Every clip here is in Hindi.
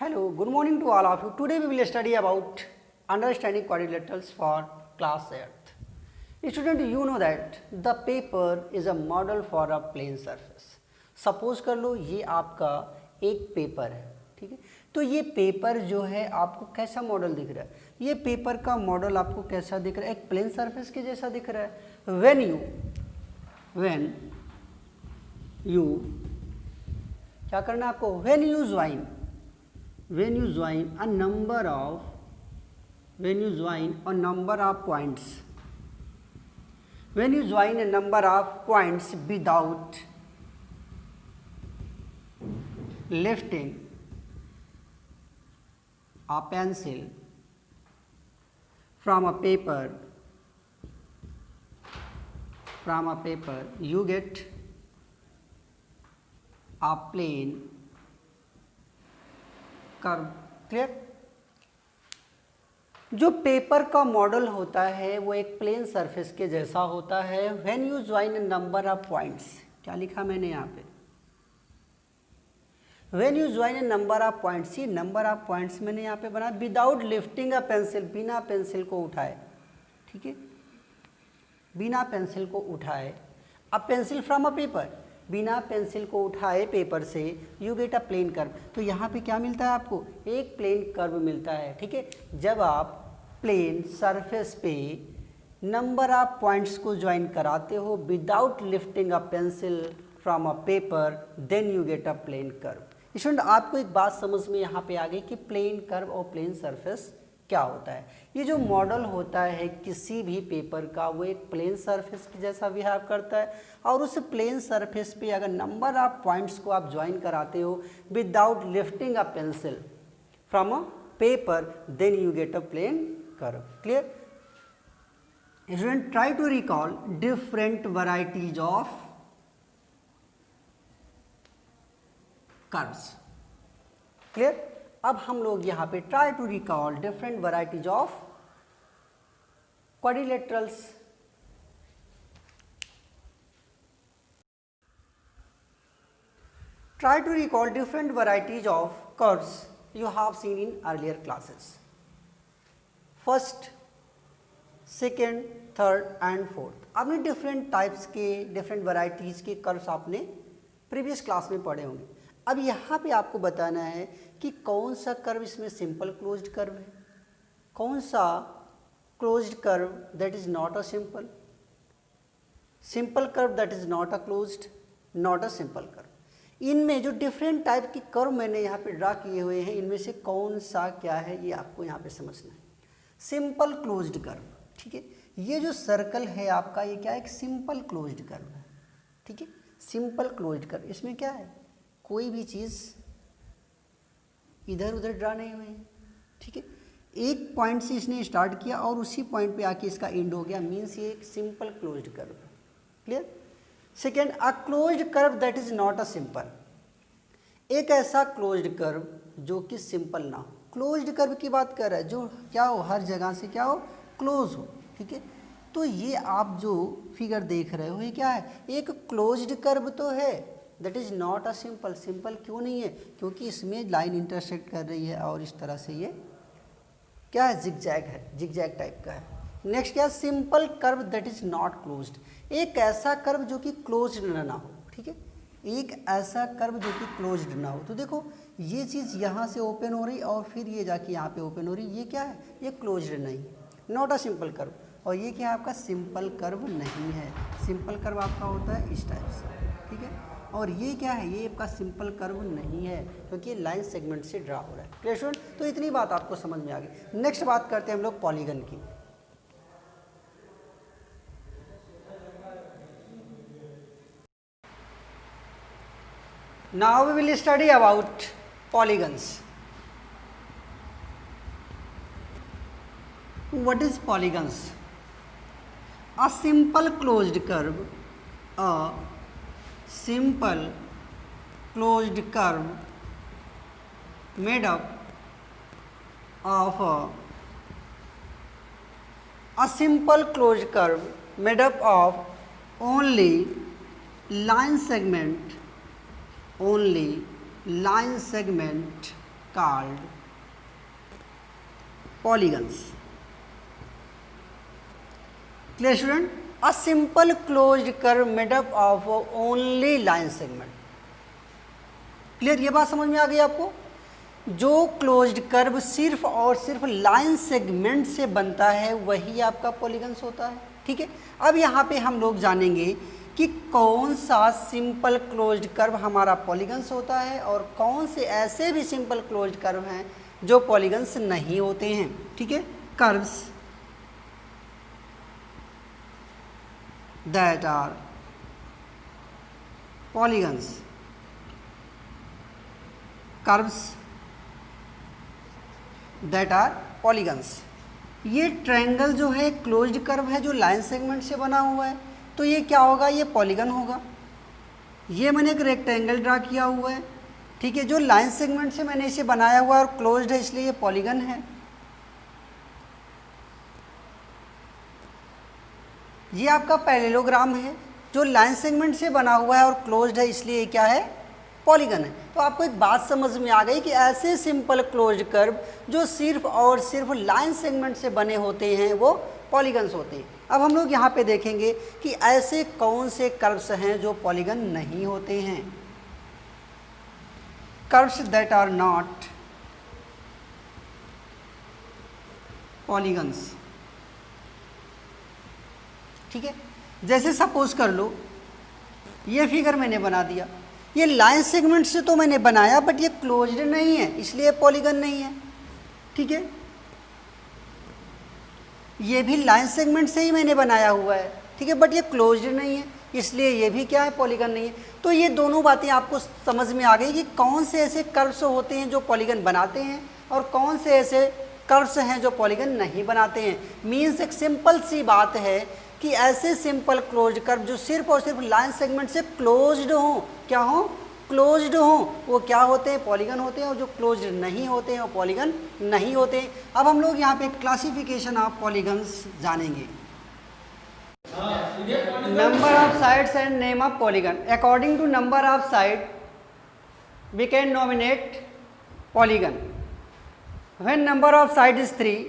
Hello, good morning to all of you. Today we will study about understanding quadrilaterals for class 8th. Student, you know that the paper is a model for a plane surface. Suppose कर लो ये आपका एक पेपर है, ठीक है। तो ये पेपर जो है आपको कैसा मॉडल दिख रहा है? ये पेपर का मॉडल आपको कैसा दिख रहा है? एक प्लेन सरफेस के जैसा दिख रहा है। when you क्या करना है आपको? when you join a number of points, when you join a number of points without lifting a pencil from a paper, you get a plane curve. Clear? जो पेपर का मॉडल होता है वो एक प्लेन सरफेस के जैसा होता है। When you join number of points, क्या लिखा मैंने यहाँ पे? When you join number of points, ये नंबर ऑफ पॉइंट्स मैंने यहाँ पे बना विदाउट लिफ्टिंग अ पेंसिल, बिना पेंसिल को उठाए, ठीक है, बिना पेंसिल को उठाए। अब पेंसिल फ्रॉम अ पेपर, बिना पेंसिल को उठाए पेपर से, you get a plane curve. तो यहाँ पे क्या मिलता है आपको? एक प्लेन कर्व मिलता है, ठीक है। जब आप प्लेन सरफेस पे नंबर ऑफ पॉइंट्स को ज्वाइन कराते हो without lifting a pencil from a paper, then you get a plane curve. Student, आपको एक बात समझ में यहाँ पे आ गई कि प्लेन कर्व और प्लेन सरफेस क्या होता है। ये जो मॉडल होता है किसी भी पेपर का, वो एक प्लेन सरफेस की जैसा बिहेव करता है, और उस प्लेन सरफेस पे अगर नंबर ऑफ पॉइंट्स को आप ज्वाइन कराते हो without lifting a pencil from a paper, then you get a plane curve. Clear? Student, try to recall different varieties of curves. Clear? अब हम लोग यहाँ पे try to recall different varieties of quadrilaterals. Try to recall different varieties of curves you have seen in earlier classes. First, second, third and fourth. आपने different types के different varieties के curves आपने previous class में पढ़े होंगे। अब यहाँ पे आपको बताना है कि कौन सा कर्व इसमें सिंपल क्लोज्ड कर्व है, कौन सा closed curve that is not a simple curve that is not a closed, not a simple curve. इनमें जो डिफरेंट टाइप की कर्व मैंने यहाँ पे ड्रा किए हुए हैं, इनमें से कौन सा क्या है ये आपको यहाँ पे समझना है। सिंपल क्लोज्ड कर्व, ठीक है। ये जो सर्कल है आपका, ये क्या है? एक सिंपल क्लोज्ड कर्व है, ठीक है। सिंपल क्लोज्ड कर्व, इसमें क्या है? कोई भी चीज़ इधर उधर ड्रा नहीं हुई है, ठीक है। एक पॉइंट से इसने स्टार्ट किया और उसी पॉइंट पे आके इसका एंड हो गया, मीन्स ये एक सिंपल क्लोज्ड कर्व है। Clear? Second, a closed curve that is not a simple. एक ऐसा क्लोज्ड कर्व जो कि सिंपल ना हो। क्लोज्ड कर्व की बात कर रहा है जो क्या हो? हर जगह से क्या हो? क्लोज हो, ठीक है। तो ये आप जो फिगर देख रहे हो ये क्या है? एक क्लोज्ड कर्व तो है, that is not a simple. Simple क्यों नहीं है? क्योंकि इसमें लाइन इंटरसेक्ट कर रही है और इस तरह से ये क्या है? जिगजैग है, जिगजैग टाइप का है। नेक्स्ट क्या? Simple curve that is not closed. एक ऐसा कर्व जो कि क्लोज्ड ना हो, ठीक है। एक ऐसा कर्व जो कि क्लोज्ड ना हो। तो देखो ये चीज़ यहाँ से ओपन हो रही और फिर ये जाके यहाँ पे ओपन हो रही, ये क्या है? ये क्लोज्ड नहीं, नॉट अ सिंपल कर्व। और ये क्या है? आपका सिंपल कर्व नहीं है। सिंपल कर्व आपका होता है इस टाइप से, ठीक है। और ये क्या है? ये आपका सिंपल कर्व नहीं है क्योंकि ये लाइन सेगमेंट से ड्रा हो रहा है। Clear student? तो इतनी बात आपको समझ में आ गई। नेक्स्ट बात करते हैं हम लोग पॉलीगन की। Now we will study about polygons. What is polygons? A simple closed curve, simple closed curve made up of a simple closed curve made up of only line segment called polygons. Clear student? A simple closed curve made up of only line segment. Clear? ये बात समझ में आ गई आपको? जो क्लोज्ड कर्व सिर्फ और सिर्फ लाइन सेगमेंट से बनता है वही आपका पॉलीगन्स होता है। ठीक है, अब यहाँ पे हम लोग जानेंगे कि कौन सा सिंपल क्लोज्ड कर्व हमारा पॉलीगन्स होता है और कौन से ऐसे भी सिंपल क्लोज्ड कर्व हैं जो पॉलीगन्स नहीं होते हैं। ठीक है, curves that are polygons, curves that are polygons. ये ट्रायंगल जो है क्लोज्ड कर्व है जो लाइन सेगमेंट से बना हुआ है, तो ये क्या होगा? ये पॉलीगन होगा। ये मैंने एक रेक्टेंगल ड्रा किया हुआ है, ठीक है, जो लाइन सेगमेंट से मैंने इसे बनाया हुआ है और क्लोज्ड है, इसलिए ये पॉलीगन है। ये आपका पैरेललोग्राम है जो लाइन सेगमेंट से बना हुआ है और क्लोज्ड है, इसलिए ये क्या है? पॉलीगन है। तो आपको एक बात समझ में आ गई कि ऐसे सिंपल क्लोज्ड कर्व जो सिर्फ और सिर्फ लाइन सेगमेंट से बने होते हैं वो पॉलीगन्स होते हैं। अब हम लोग यहाँ पे देखेंगे कि ऐसे कौन से कर्व्स हैं जो पॉलीगन नहीं होते हैं। Curves that are not polygons. ठीक है, जैसे सपोज कर लो ये फिगर मैंने बना दिया, ये लाइन सेगमेंट से तो मैंने बनाया बट ये क्लोज्ड नहीं है, इसलिए पॉलीगन नहीं है। ठीक है, ये भी लाइन सेगमेंट से ही मैंने बनाया हुआ है, ठीक है, बट ये क्लोज्ड नहीं है, इसलिए ये भी क्या है? पॉलीगन नहीं है। तो ये दोनों बातें आपको समझ में आ गई कि कौन से ऐसे कर्व्स होते हैं जो पॉलीगन बनाते हैं और कौन से ऐसे कर्व्स हैं जो पॉलीगन नहीं बनाते हैं। मीन्स एक सिंपल सी बात है कि ऐसे सिंपल क्लोज्ड कर्व जो सिर्फ और सिर्फ लाइन सेगमेंट से क्लोज्ड हों, क्या हों? क्लोज्ड हों, वो क्या होते हैं? पॉलीगन होते हैं। और जो क्लोज्ड नहीं होते हैं वो पॉलीगन नहीं होते हैं। अब हम लोग यहाँ पे क्लासिफिकेशन ऑफ पॉलीगन्स जानेंगे। Number of sides and name of polygon. According to number of side we can nominate polygon. When number of side is 3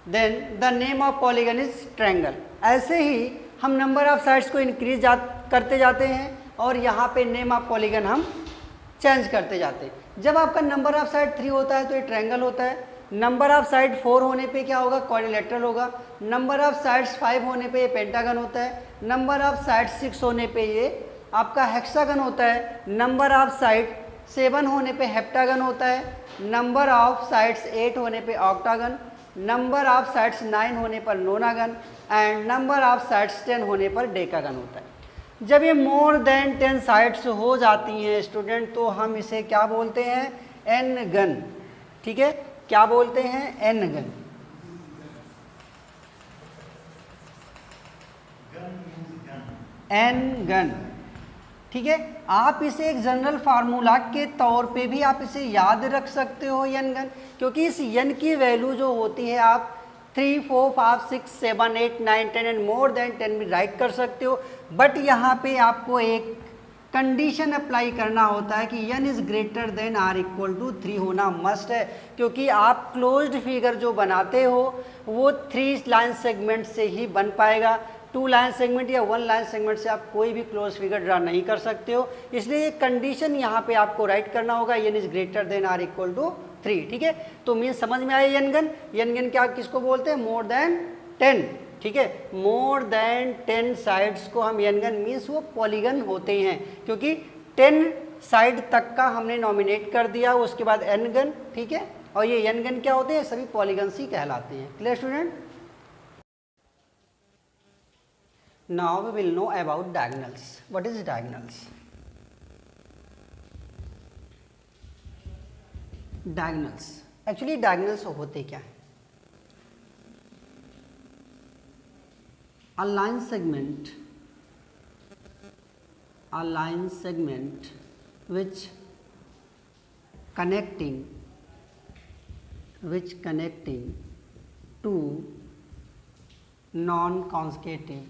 then the name of polygon is triangle. ऐसे ही हम नंबर ऑफ साइड्स को इंक्रीज करते जाते हैं और यहाँ पे नेम ऑफ पॉलीगन हम चेंज करते जाते हैं। जब आपका नंबर ऑफ साइड 3 होता है तो ये ट्रायंगल होता है। नंबर ऑफ साइड 4 होने पे क्या होगा? क्वाड्रिलेटरल होगा। नंबर ऑफ साइड्स 5 होने पे ये पेंटागन होता है। नंबर ऑफ साइड 6 होने पे ये आपका हेक्सागन होता है। नंबर ऑफ साइड 7 होने पे हेप्टागन होता है। नंबर ऑफ साइड्स 8 होने पे ऑक्टागन। नंबर ऑफ साइड्स 9 होने पर नोनागन एंड नंबर ऑफ साइड्स 10 होने पर डेकागन होता है। जब ये मोर देन 10 साइड्स हो जाती हैं स्टूडेंट तो हम इसे क्या बोलते हैं? N gon. ठीक है, क्या बोलते हैं? N gon. N gon. ठीक है, आप इसे एक जनरल फार्मूला के तौर पे भी आप इसे याद रख सकते हो एन गन, क्योंकि इस एन की वैल्यू जो होती है आप 3, 4, 5, 6, 7, 8, 9, 10 एंड मोर देन 10 भी राइट कर सकते हो। बट यहाँ पे आपको एक कंडीशन अप्लाई करना होता है कि n is greater than or equal to 3 होना मस्ट है, क्योंकि आप क्लोज्ड फिगर जो बनाते हो वो 3 लाइन सेगमेंट से ही बन पाएगा। 2 लाइन सेगमेंट या 1 लाइन सेगमेंट से आप कोई भी क्लोज फिगर ड्रा नहीं कर सकते हो। इसलिए ये कंडीशन यहाँ पे आपको राइट करना होगा, n is greater than or equal to 3। ठीक है, तो मीन समझ में आया एन गन। एन गन क्या किसको बोलते हैं? More than 10। ठीक है, मोर देन 10 साइड्स को हम एन गन मीन्स वो पॉलीगन होते हैं, क्योंकि 10 साइड तक का हमने नॉमिनेट कर दिया, उसके बाद एन गन। ठीक है, और ये एन गन क्या होते हैं? सभी पॉलीगन्स ही कहलाते हैं। Clear student? Now we will know about diagonals. What is diagonals? Diagonals, actually diagonals होते क्या है? A line segment which connecting two non-consecutive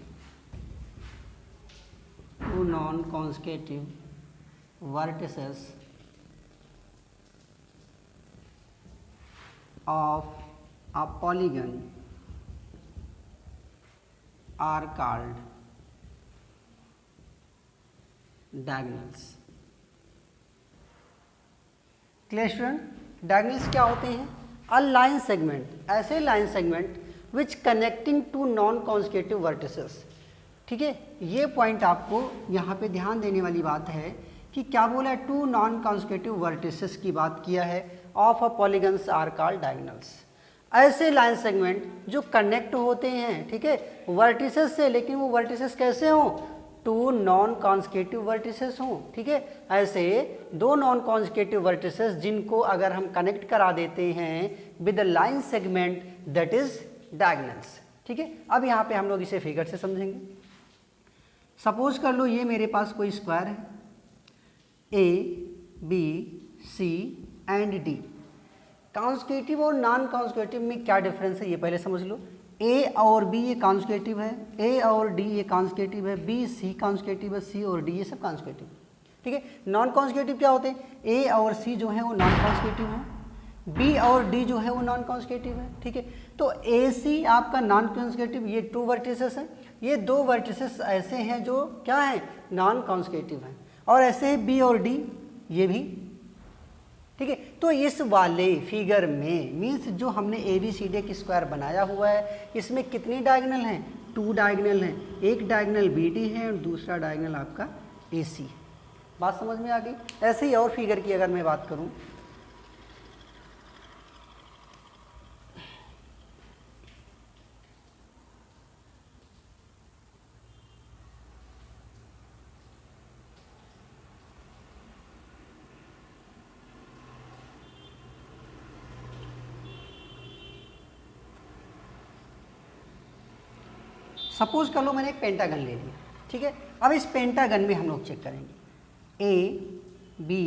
vertices of a polygon are called diagonals. Clear student? Diagonals क्या होते हैं? अ लाइन सेगमेंट, ऐसे line segment which connecting two non consecutive vertices. ठीक है, ये पॉइंट आपको यहाँ पे ध्यान देने वाली बात है कि क्या बोला है, टू नॉन कॉन्सेक्यूटिव वर्टिसेस की बात किया है. Of a polygons are called diagonals. ऐसे लाइन सेगमेंट जो कनेक्ट होते हैं, ठीक है, वर्टिसेस से, लेकिन वो वर्टिसेस कैसे हों? टू नॉन कॉन्सेक्यूटिव वर्टिसेस हों. ठीक है, ऐसे दो नॉन कॉन्सेक्यूटिव वर्टिसेस जिनको अगर हम कनेक्ट करा देते हैं with the line segment, that is diagonals. ठीक है, अब यहाँ पे हम लोग इसे फिगर से समझेंगे. सपोज कर लो ये मेरे पास कोई स्क्वायर है, A B C and D. Consecutive और नॉन कॉन्सेक्यूटिव में क्या डिफरेंस है ये पहले समझ लो. ए और बी ये कॉन्सेक्यूटिव है, ए और डी ये कॉन्सेक्यूटिव है, बी सी कॉन्सेक्यूटिव है, सी और डी ये सब कॉन्सेक्यूटिव. ठीक है, नॉन कॉन्सेक्यूटिव क्या होते हैं? ए और सी जो है वो नॉन कॉन्सेक्यूटिव है, बी और डी जो है वो नॉन कॉन्सेक्यूटिव है. ठीक है, तो ए सी आपका नॉन कॉन्सेक्यूटिव, ये टू वर्टिसेस हैं. ये दो वर्टिसेस ऐसे हैं जो क्या है? नॉन कॉन्सेक्यूटिव हैं. और ऐसे ही बी और डी ये भी. ठीक है, तो इस वाले फिगर में मीन्स जो हमने ए बी सी डी एक स्क्वायर बनाया हुआ है, इसमें कितनी डायगोनल हैं? टू डायगोनल हैं. एक डायगोनल बी डी है और दूसरा डायगोनल आपका ए सी. बात समझ में आ गई? ऐसे ही और फिगर की अगर मैं बात करूं, सपोज कर लो मैंने एक पेंटागन ले लिया. ठीक है, अब इस पेंटागन में हम लोग चेक करेंगे ए बी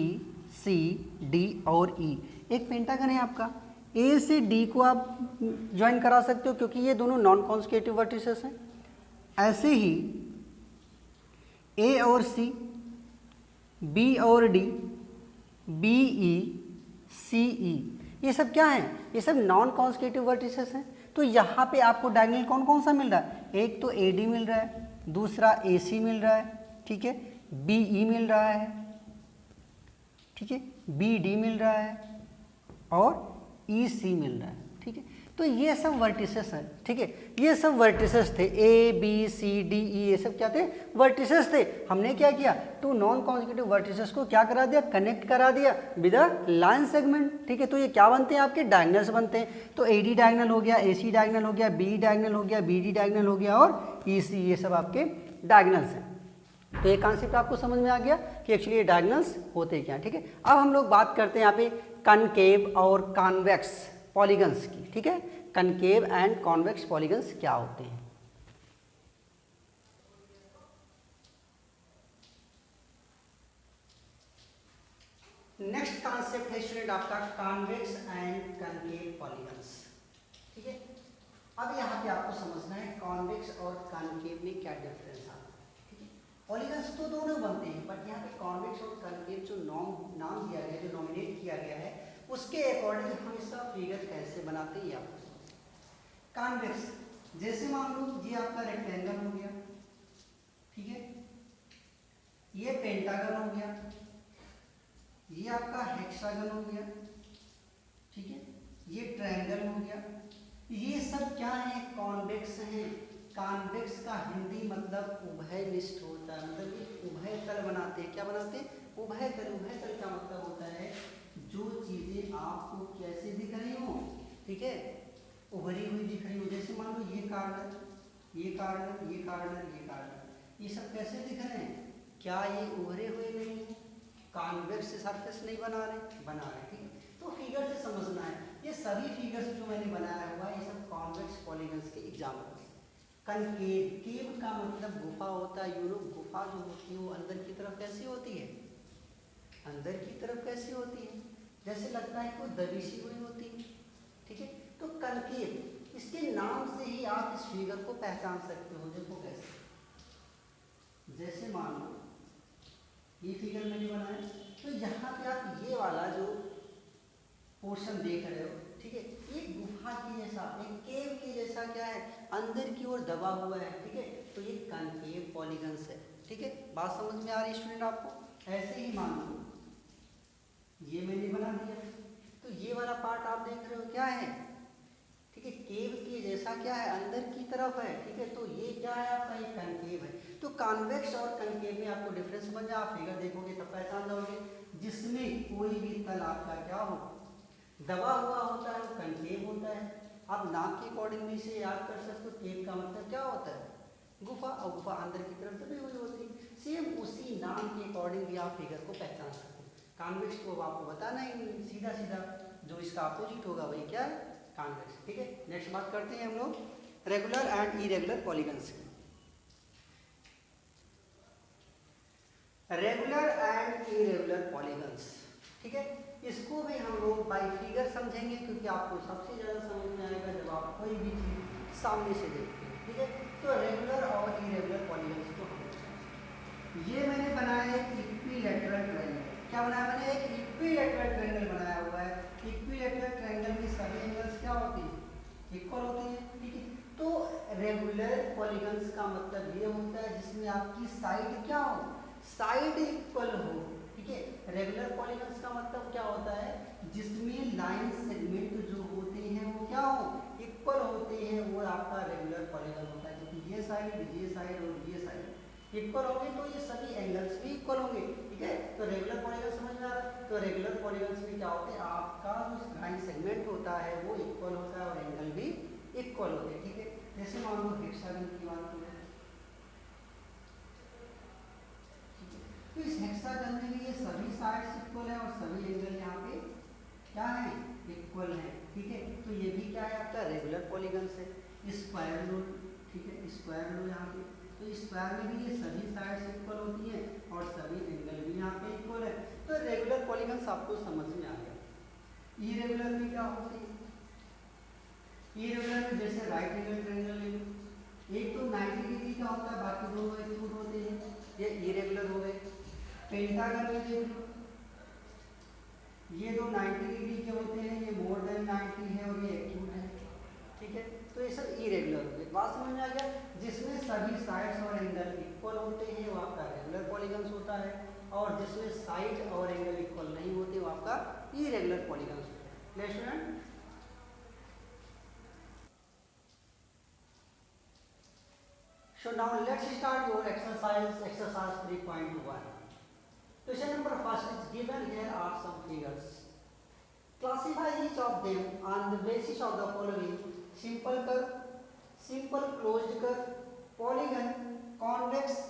सी डी और ई. एक पेंटागन है आपका, ए से डी को आप ज्वाइन करा सकते हो क्योंकि ये दोनों नॉन कॉन्सेक्यूटिव वर्टिसेस हैं. ऐसे ही ए और सी, बी और डी, बी ई सी ई, ये सब क्या है? ये सब नॉन कॉन्सेक्यूटिव वर्टिसेस हैं. तो यहाँ पे आपको डायगोनल कौन कौन सा मिल रहा है? एक तो ए डी मिल रहा है, दूसरा ए सी मिल रहा है. ठीक है, बी ई मिल रहा है. ठीक है, बी डी मिल रहा है और ई सी मिल रहा है. ठीक है, तो ये सब वर्टिसेस हैं. ठीक है, ये सब वर्टिसेस थे, ए बी सी डी ई, ये सब क्या थे? वर्टिसेस थे. हमने क्या किया? टू नॉन कॉन्सेक्यूटिव वर्टिसेस को क्या करा दिया? कनेक्ट करा दिया विद अ लाइन सेगमेंट. ठीक है, तो ये क्या बनते हैं? आपके डायगोनल्स बनते हैं. तो ए डी डायगोनल हो गया, ए सी डायगोनल हो गया, बी डायगोनल हो गया, बी डी डायगोनल हो गया और ई सी, ये सब आपके डायगोनल्स हैं. तो ये कॉन्सेप्ट आपको समझ में आ गया कि एक्चुअली ये डायगोनल्स होते क्या. ठीक है, अब हम लोग बात करते हैं यहाँ पे कनकेव और कॉन्वेक्स पॉलीगन्स की. ठीक है, कनकेव एंड कॉन्वेक्स पॉलीगन्स क्या होते हैं? नेक्स्ट कॉन्सेप्ट है स्टूडेंट आपका कॉन्वेक्स एंड कनकेव पॉलीगन्स. ठीक है, अब यहाँ पे आपको समझना है कॉन्वेक्स और कनकेव में क्या डिफरेंस आता है. ठीक है, पॉलीगन्स तो दोनों बनते हैं बट यहाँ पे कॉन्वेक्स और कनकेव जो नाम दिया गया, जो नॉमिनेट किया गया है, उसके अकॉर्डिंग हम इसका फिगर कैसे बनाते हैं ये आपको. कॉन्वेक्स, जैसे मान लो ये आपका रेक्टेंगल हो गया. ठीक है, ये पेंटागन हो गया, ये आपका हेक्सागन हो गया. ठीक है, ये ट्रायंगल हो गया. ये सब क्या है? कॉन्वेक्स हैं. कॉन्वेक्स का हिंदी मतलब उभयनिष्ठ होता है, मतलब ये उभय तल बनाते हैं. क्या बनाते हैं? उभय तल. उभय तल का मतलब होता है जो चीजें आपको कैसे दिख रही हो, ठीक है, उभरी हुई दिख रही हो. जैसे मान लो ये कार्नर, ये कार्नर, ये कार्नर, ये कार्नर, ये सब कैसे दिख रहे हैं? क्या ये उभरे हुए नहीं है? कॉन्वेक्स सरफेस नहीं बना रहे. ठीक है, तो फिगर से समझना है. ये सभी फिगर्स जो मैंने बनाया हुआ है ये सब कॉन्वेक्स पॉलीगन्स के एग्जाम्पल हैं. कनकेव, केव का मतलब गुफा होता है. गुफा जो होती है वो अंदर की तरफ कैसी होती है? अंदर की तरफ कैसी होती है? जैसे लगता है कोई दबीसी हुई होती है. ठीक है, तो कनकेव, इसके नाम से ही आप इस फिगर को पहचान सकते हो. देखो कैसे, जैसे मान लो ये फिगर मैंने बनाया, तो यहाँ पे आप ये वाला जो पोर्शन देख रहे हो, ठीक है, एक गुफा की जैसा, एक केव की जैसा क्या है, अंदर की ओर दबा हुआ है, ठीक है, तो ये कनकेव पॉलीगन्स है, ठीक है। बात समझ में आ रही है स्टूडेंट आपको? ऐसे ही मान लो ये मैंने बना दिया, तो ये वाला पार्ट आप देख रहे हो क्या है, ठीक है, केव की जैसा क्या है, अंदर की तरफ है, ठीक है, तो ये क्या है आपका, ये कनकेव है। तो कॉन्वेक्स और कनकेव में आपको डिफरेंस समझ में, आप फिगर देखोगे तब पहचान जाओगे। जिसमें कोई भी तल आपका क्या हो, दबा हुआ होता है, वो कनकेव होता है। आप नाम के अकॉर्डिंग भी इसे याद कर सकते हो, केव का मतलब क्या होता है, गुफा, और गुफा अंदर की तरफ दबी हुई होती है। सेम उसी नाम के अकॉर्डिंग भी आप फिगर को पहचान सकते हो। कॉन्वेक्स को आपको बताना ही नहीं, सीधा सीधा जो इसका अपोजिट होगा वही क्या है, कॉन्वेक्स, ठीक है। नेक्स्ट बात करते हैं हम लोग रेगुलर एंड इरेगुलर पॉलीगन्स की। रेगुलर एंड इरेगुलर पॉलीगन्स, ठीक है, इसको भी हम लोग बाय फिगर समझेंगे, क्योंकि आपको सबसे ज़्यादा समझ में आएगा जब आप कोई भी चीज़ सामने से देखते हैं, ठीक है। तो रेगुलर और इरेगुलर पॉलीगन्स को हम ये मैंने बनाया एक इक्विलैटरल ट्रायंगल। क्या बनाया मैंने, एक इक्विलैटरल ट्रायंगल बनाया हुआ है। इक्विलैटरल ट्रायंगल में सभी एंगल्स क्या होती हैं, इक्वल होती हैं, ठीक है। तो रेगुलर पॉलीगन्स का मतलब ये होता है जिसमें आपकी साइड क्या हो, साइड इक्वल हो, ठीक है। रेगुलर पॉलीगन्स का मतलब क्या होता है, जिसमें लाइन सेगमेंट जो होते हैं वो क्या हो, इक्वल होते हैं, वो आपका रेगुलर पॉलीगन होता है। क्योंकि ये साइड और ये साइड इक्वल होंगे तो ये सभी एंगल्स भी इक्वल होंगे, ठीक है। तो रेगुलर पॉलीगन समझ में आ रहा है। तो रेगुलर पॉलीगन्स में क्या होते हैं, आपका जो लाइन सेगमेंट होता है वो इक्वल होता है और एंगल भी इक्वल होते हैं, ठीक है। जैसे मान लो हेक्सागन की बात करें, तो इस हेक्सागन में भी ये सभी साइड्स इक्वल है और सभी एंगल यहाँ पे क्या है, इक्वल है, ठीक है। तो ये भी क्या है आपका रेगुलर पॉलीगन है। स्क्वायर लो, ठीक है, स्क्वायर लो यहाँ पे, तो स्क्वायर में भी ये सभी साइड्स इक्वल होती हैं और सभी एंगल भी यहाँ पे इक्वल है। तो रेगुलर पॉलीगन्स आपको समझ में आ गया। इरेगुलर में क्या होती है, इरेगुलर में जैसे राइट एंगल ट्रायंगल ले लो, एक तो 90 डिग्री का होता है, बाकी दोनों एक्यूट होते हैं, ये इरेगुलर हो गए। पेंटागन में देख लो, ये दो 90 डिग्री के होते हैं, ये मोर देन 90 है और ये एक्यूट है, ठीक है। तो ये सब इरेगुलर हो गए। बात समझ में आ गया, जिसमें सभी साइड्स और एंगल इक्वल होते हैं वो आपका रेगुलर पॉलीगन्स होता है, और जिसमें साइड और एंगल इक्वल नहीं होते वो आपका इरेगुलर पॉलीगन्स होता है। Clear student? So now let's start your exercise 3.1. Question number first is given. Here are some figures. Classify each of them on the basis of the following: simple curve, simple closed curve, polygon, convex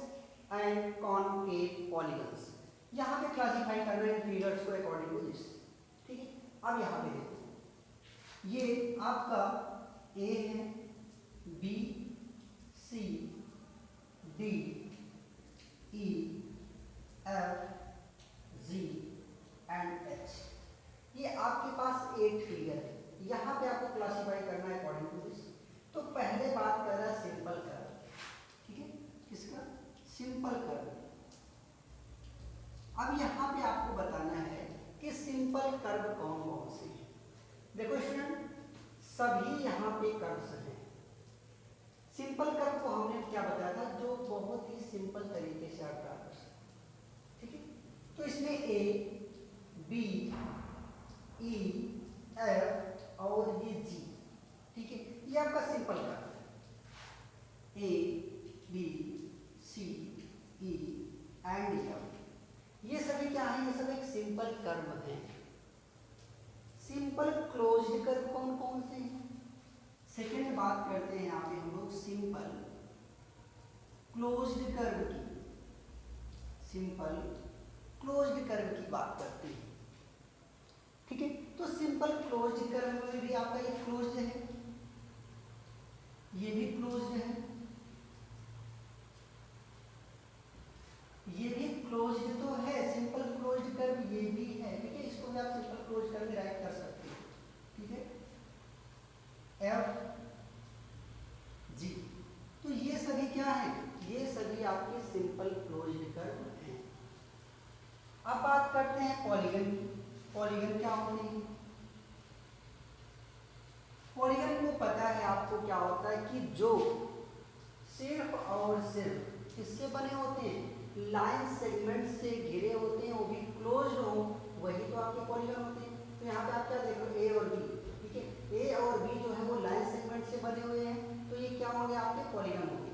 and concave polygons. यहाँ पे क्लासीफाई कर रहे हैं फिगर्स को अकॉर्डिंग टू दिस, ठीक है। अब यहाँ पे देखो, ये आपका ए है, B, C, D, E, F, G and H. ये आपके पास 8 फिगर है। यहाँ पे आपको क्लासीफाई करना है अकॉर्डिंग टू दिस। तो पहले बात कर रहा है सिंपल कर्व, ठीक है, किसका, सिंपल कर्व। अब यहाँ पे आपको बताना है कि सिंपल कर्व कौन कौन से हैं। देखो स्टूडेंट, सभी यहाँ पे कर्व्स हैं। सिंपल कर्व को हमने क्या बताया था, जो बहुत ही सिंपल तरीके से आप ड्रा कर सकते हैं, ठीक है। तो इसमें ए, बी, ई, एफ और ये जी, ठीक है, ये आपका सिंपल कर्व है। A, B, C, E and F, ये सभी क्या है, ये सब एक सिंपल कर्व है। सिंपल क्लोज्ड कर्व कौन कौन से हैं। सेकेंड बात करते हैं यहाँ पे हम लोग सिंपल क्लोज्ड कर्व की, सिंपल क्लोज्ड कर्व की बात करते हैं, ठीक है। तो सिंपल क्लोज्ड कर्व में भी आपका ये क्लोज्ड है, ये भी क्लोज्ड है, ये भी क्लोज्ड तो है, सिंपल क्लोज्ड कर्व ये भी है, ठीक है। इसको भी आप सिंपल क्लोज्ड कर्व में राइट कर सकते हैं, ठीक है। एफ, जी, तो ये सभी क्या है, ये सभी आपके सिंपल क्लोज्ड कर्व हैं। अब बात करते हैं पॉलीगन की। पॉलीगन क्या होते हैं, अकॉर्डिंग को पता है आपको क्या होता है कि जो सिर्फ और सिर्फ किससे बने होते हैं, लाइन सेगमेंट से घिरे होते हैं, वो भी क्लोज्ड हो, वही तो आपके पॉलीगन होते हैं। तो यहाँ पे आप क्या देख रहे हो, ए और बी, ठीक है, ए और बी जो है वो लाइन सेगमेंट से बने हुए हैं, तो ये क्या हो गया आपके पॉलीगन हो गए,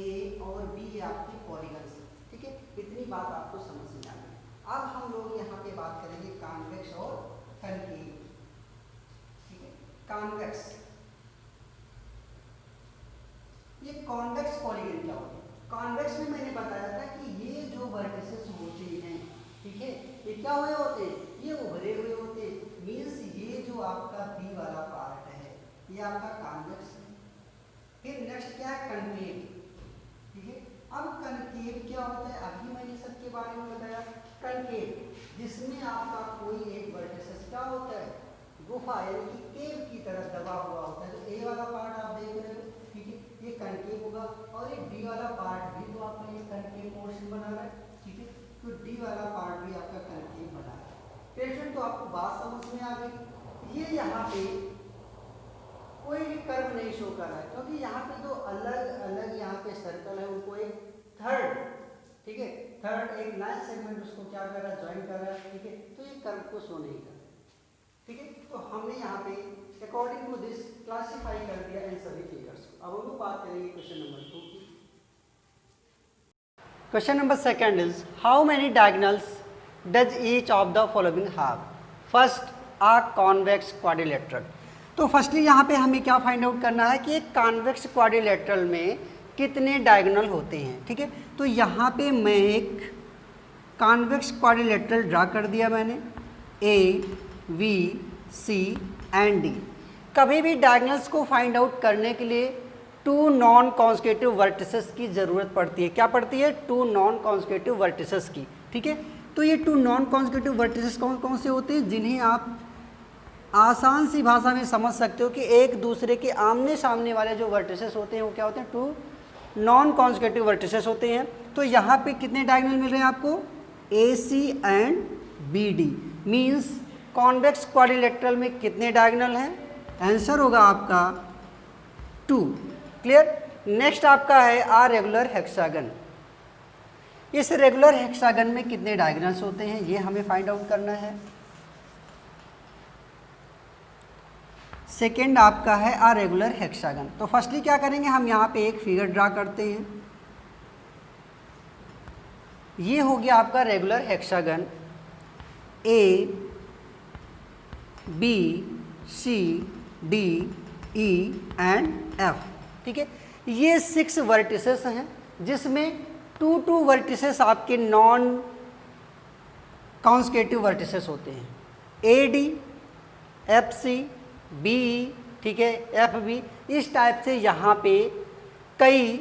ए और बी ये आपके पॉलीगन से, ठीक है। इतनी बात आपको समझ में आ गई। अब हम लोग यहाँ पे बात करेंगे कॉन्वेक्स और कनकेव, ठीक है। कॉन्वेक्स, ये कॉन्वेक्स पॉलीगन क्या होता है? कॉन्वेक्स में मैंने बताया था कि ये जो वर्टिसेस होते हैं, ठीक है, ये क्या हुए होते हैं, ये उभरे हुए होते हैं। मीन्स ये जो आपका बी वाला पार्ट है ये आपका कॉन्वेक्स है। फिर नेक्स्ट क्या है, कनकेव, ठीक है। अब कनकेव क्या होता है, अभी मैंने सबके बारे में बताया। कनकेव जिसमें आपका कोई एक वर्टिसेस क्या होता है, गुफा यानी कि केव की तरह दबा हुआ होता है। तो ए वाला पार्ट आप देख रहे हो, ठीक है, ये कनकेव होगा। और ये डी वाला पार्ट भी तो आपका ये कनकेव पोर्शन बना रहा है, ठीक है। तो डी वाला पार्ट भी आपका कनकेव बना रहा है। पेशेंट तो आपको बात समझ में आ गई। ये यहाँ पे कोई भी कर्व नहीं शो कर रहा है, क्योंकि यहाँ पे दो अलग अलग यहाँ पे सर्कल है, उनको एक थर्ड, ठीक है, थर्ड एक लाइन सेगमेंट उसको क्या कर रहा है, ज्वाइन कर रहा है, ठीक है। तो ये कर्व को शो नहीं कर रहा, ठीक है। तो हमने यहाँ पे अकॉर्डिंग टू दिस क्लासिफाई कर दिया इन सभी फिगर्स को। अब हम लोग बात करेंगे क्वेश्चन नंबर 2 की। Question number second is how many diagonals does each of the following have? First, a convex quadrilateral. तो फर्स्टली यहाँ पे हमें क्या फाइंड आउट करना है कि एक कॉन्वेक्स क्वाड्रिलेटरल में कितने डायगोनल होते हैं, ठीक है। तो यहाँ पे मैं एक कॉन्वेक्स क्वाड्रिलेटरल ड्रा कर दिया मैंने, A B C and D. कभी भी डायगोनल्स को फाइंड आउट करने के लिए टू नॉन कॉन्सेक्यूटिव वर्टिसेस की ज़रूरत पड़ती है। क्या पड़ती है? टू नॉन कॉन्सेक्यूटिव वर्टिसेस की, ठीक है। तो ये टू नॉन कॉन्सेक्यूटिव वर्टिसेस कौन कौन से होते हैं, जिन्हें आप आसान सी भाषा में समझ सकते हो कि एक दूसरे के आमने सामने वाले जो वर्टिसेस होते हैं वो क्या होते हैं, टू नॉन कॉन्सेक्यूटिव वर्टिसेस होते हैं। तो यहाँ पे कितने डायगोनल मिल रहे हैं आपको, A C and B D. Means convex quadrilateral में कितने डायगोनल हैं? आंसर होगा आपका 2। क्लियर। नेक्स्ट आपका है आ रेगुलर हेक्सागन। इस रेगुलर हेक्सागन में कितने डायगोनल्स होते हैं ये हमें फाइंड आउट करना है। सेकेंड आपका है आ रेगुलर हेक्सागन। तो फर्स्टली क्या करेंगे, हम यहाँ पे एक फिगर ड्रा करते हैं। ये हो गया आपका regular hexagon, A B C D E and F, ठीक है। ये 6 वर्टिसेस हैं जिसमें 2 वर्टिसेस आपके नॉन कॉन्सेक्यूटिव वर्टिसेस होते हैं, A D F C B E, ठीक है, एफ बी। इस टाइप से यहाँ पे कई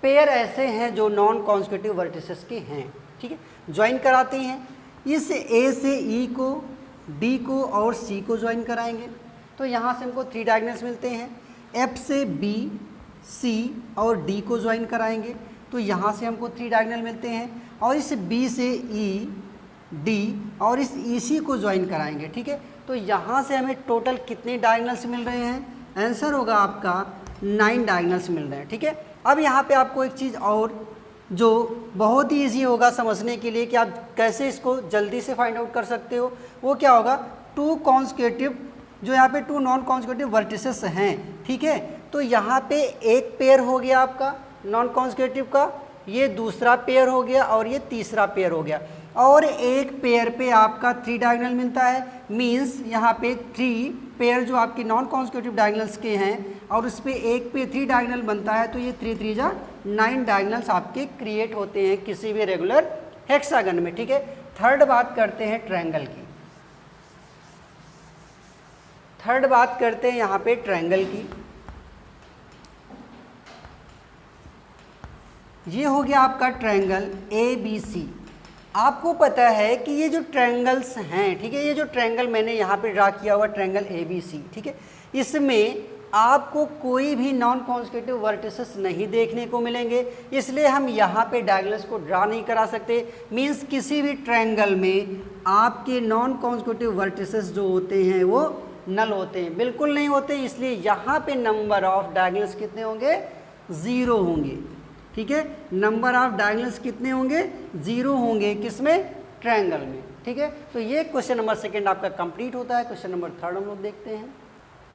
पेयर ऐसे हैं जो नॉन कॉन्सेक्यूटिव वर्टिसेस के हैं, ठीक है, ज्वाइन कराते हैं। इस ए से ई को, डी को और सी को ज्वाइन कराएंगे तो यहाँ से हमको 3 डायगोनल्स मिलते हैं। एफ से बी, सी और डी को ज्वाइन कराएंगे तो यहाँ से हमको 3 डायगोनल मिलते हैं। और इस बी से ई, डी और इस ई सी को ज्वाइन कराएंगे, ठीक है। तो यहाँ से हमें टोटल कितने डायगोनल्स मिल रहे हैं? आंसर होगा आपका 9 डायगोनल्स मिल रहे हैं, ठीक है। अब यहाँ पे आपको एक चीज़ और जो बहुत ही ईजी होगा समझने के लिए कि आप कैसे इसको जल्दी से फाइंड आउट कर सकते हो, वो क्या होगा, 2 कॉन्सेक्यूटिव, जो यहाँ पे 2 नॉन कॉन्सेक्यूटिव वर्टिसेस हैं, ठीक है। तो यहाँ पे एक पेयर हो गया आपका नॉन कॉन्सेक्यूटिव का, ये दूसरा पेयर हो गया और ये तीसरा पेयर हो गया, और एक पेयर पे आपका 3 डायगोनल मिलता है। मींस यहाँ पे 3 पेयर जो आपके नॉन कॉन्सेक्यूटिव डायगोनल्स के हैं और उस पे एक पे 3 डायगोनल बनता है, तो ये 3 3 जा 9 डायगोनल्स आपके क्रिएट होते हैं किसी भी रेगुलर हेक्सागन में, ठीक है। थर्ड बात करते हैं ट्रायंगल की। थर्ड बात करते हैं यहाँ पे ट्रायंगल की। ये हो गया आपका ट्रायंगल ए बी सी। आपको पता है कि ये जो ट्रायंगल्स हैं, ठीक है, ये जो ट्रायंगल मैंने यहाँ पे ड्रा किया हुआ ट्रायंगल ए बी सी, ठीक है, इसमें आपको कोई भी नॉन कॉन्सेक्यूटिव वर्टिसेस नहीं देखने को मिलेंगे, इसलिए हम यहाँ पे डायगोनल्स को ड्रा नहीं करा सकते। मींस किसी भी ट्रायंगल में आपके नॉन कॉन्सेक्यूटिव वर्टिसेस जो होते हैं वो नल होते हैं, बिल्कुल नहीं होते, इसलिए यहाँ पे नंबर ऑफ डायगोनल्स कितने होंगे, 0 होंगे। ठीक है, नंबर ऑफ डायगोनल्स कितने होंगे, 0 होंगे, किसमें, ट्रायंगल में। ठीक है, तो ये क्वेश्चन नंबर 2 आपका कंप्लीट होता है। क्वेश्चन नंबर 3 हम लोग देखते हैं।